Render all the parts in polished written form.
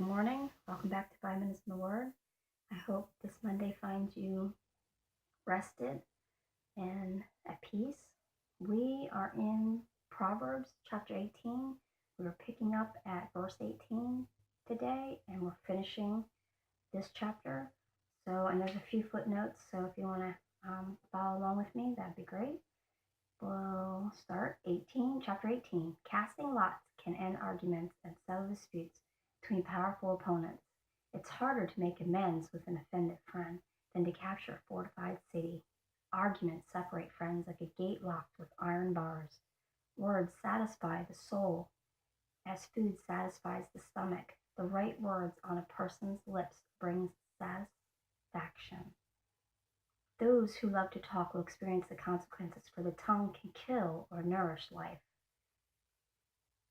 Good morning. Welcome back to 5 Minutes in the Word. I hope this Monday finds you rested and at peace. We are in Proverbs Chapter 18. We're picking up at verse 18 today, and we're finishing this chapter. And there's a few footnotes, so if you want to follow along with me, that'd be great. We'll start chapter 18. Casting lots can end arguments and settle disputes between powerful opponents. It's harder to make amends with an offended friend than to capture a fortified city. Arguments separate friends like a gate locked with iron bars. Words satisfy the soul as food satisfies the stomach. The right words on a person's lips brings satisfaction. Those who love to talk will experience the consequences, for the tongue can kill or nourish life.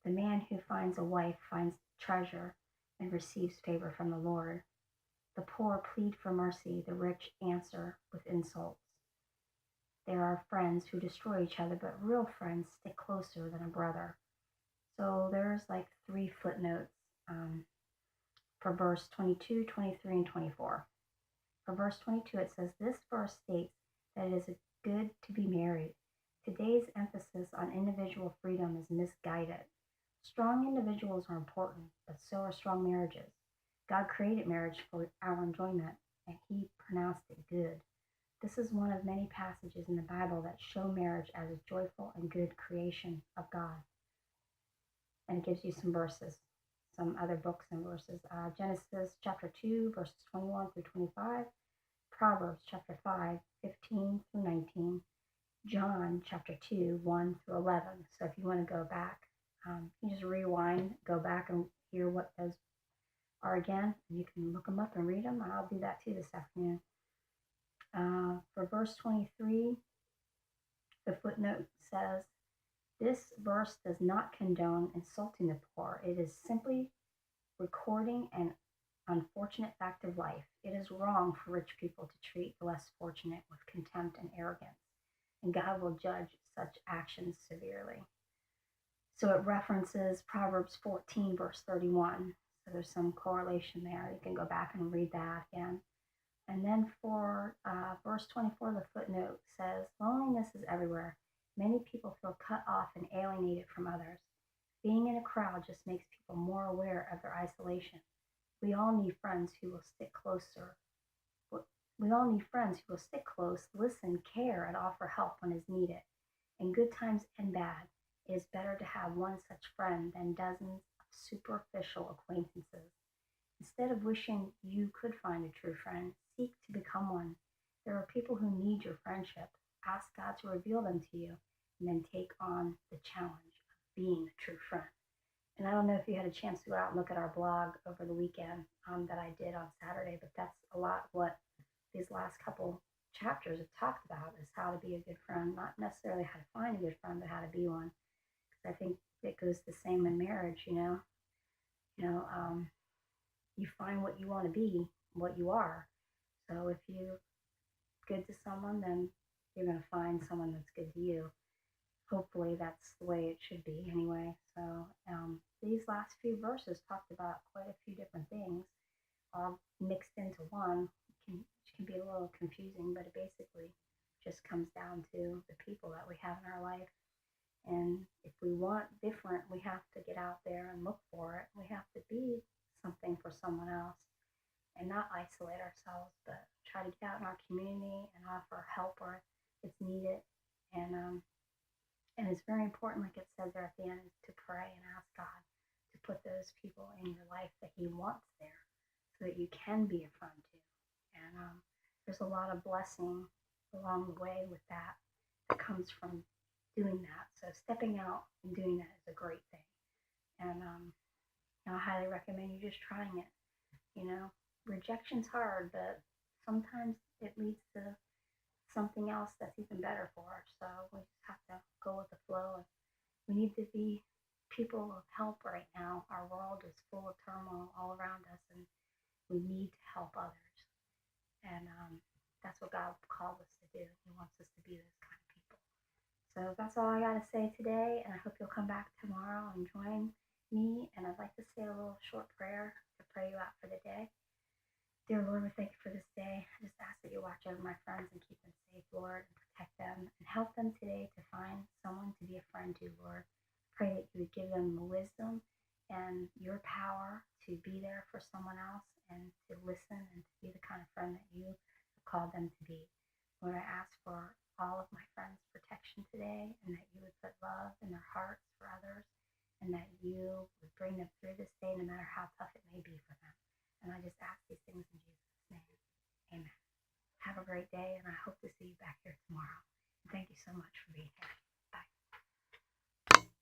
The man who finds a wife finds treasure and receives favor from the Lord. The poor plead for mercy, the rich answer with insults. There are friends who destroy each other, but real friends stick closer than a brother. So there's like 3 footnotes for verse 22, 23, and 24. For verse 22, it says, this verse states that it is good to be married. Today's emphasis on individual freedom is misguided. Strong individuals are important, but so are strong marriages. God created marriage for our enjoyment, and He pronounced it good. This is one of many passages in the Bible that show marriage as a joyful and good creation of God. And it gives you some verses, some other books and verses. Genesis chapter 2, verses 21 through 25. Proverbs chapter 5, 15 through 19. John chapter 2, 1 through 11. So if you want to go back, you just rewind, go back and hear what those are again. You can look them up and read them, and I'll do that too this afternoon. For verse 23, the footnote says, this verse does not condone insulting the poor. It is simply recording an unfortunate fact of life. It is wrong for rich people to treat the less fortunate with contempt and arrogance, and God will judge such actions severely. So it references Proverbs 14, verse 31. So there's some correlation there. You can go back and read that again. And then for verse 24, the footnote says, loneliness is everywhere. Many people feel cut off and alienated from others. Being in a crowd just makes people more aware of their isolation. We all need friends who will stick closer. We all need friends who will stick close, listen, care, and offer help when is needed. In good times and bad, it is better to have one such friend than dozens of superficial acquaintances. Instead of wishing you could find a true friend, seek to become one. There are people who need your friendship. Ask God to reveal them to you, and then take on the challenge of being a true friend. And I don't know if you had a chance to go out and look at our blog over the weekend that I did on Saturday, but that's a lot what these last couple chapters have talked about, is how to be a good friend. Not necessarily how to find a good friend, but how to be one. Because I think it goes the same in marriage, you find what you want to be, what you are. So if you're good to someone, then you're going to find someone that's good to you. Hopefully that's the way it should be anyway. So these last few verses talked about quite a few different things, all mixed into one, which can be a little confusing, but it basically just comes down to the people that we have in our life. And if we want different, we have to get out there and look for it. We have to be something for someone else and not isolate ourselves, but try to get out in our community and offer help where it's needed. And it's very important, like it says there at the end, to pray and ask God to put those people in your life that He wants there so that you can be a friend to. And there's a lot of blessing along the way with that comes from doing that. So stepping out and doing that is a great thing. And I highly recommend you just trying it. Rejection's hard, but sometimes it leads to something else that's even better for us. So we just have to go with the flow. We need to be people of help right now. Our world is full of turmoil all around us, and we need to help others. And that's what God called us to do. He wants us to be those kind of people. So that's all I got to say today, and I hope you'll come back tomorrow and join me. And I'd like to say a little short prayer to pray pray you out for the day. Dear Lord, we thank you for this day. I just ask that you watch over my friends and keep them safe, Lord, and protect them and help them today to find someone to be a friend to, Lord. Pray that you would give them the wisdom and your power to be there for someone else and to listen and to be the kind of friend that you have called them to be. Lord, I ask for all of my friends' protection today, and that you would put love in their hearts for others, and that you would bring them through this day no matter how tough it may be for them. And I just ask these things in Jesus' name. Amen. Have a great day, and I hope to see you back here tomorrow. And thank you so much for being here.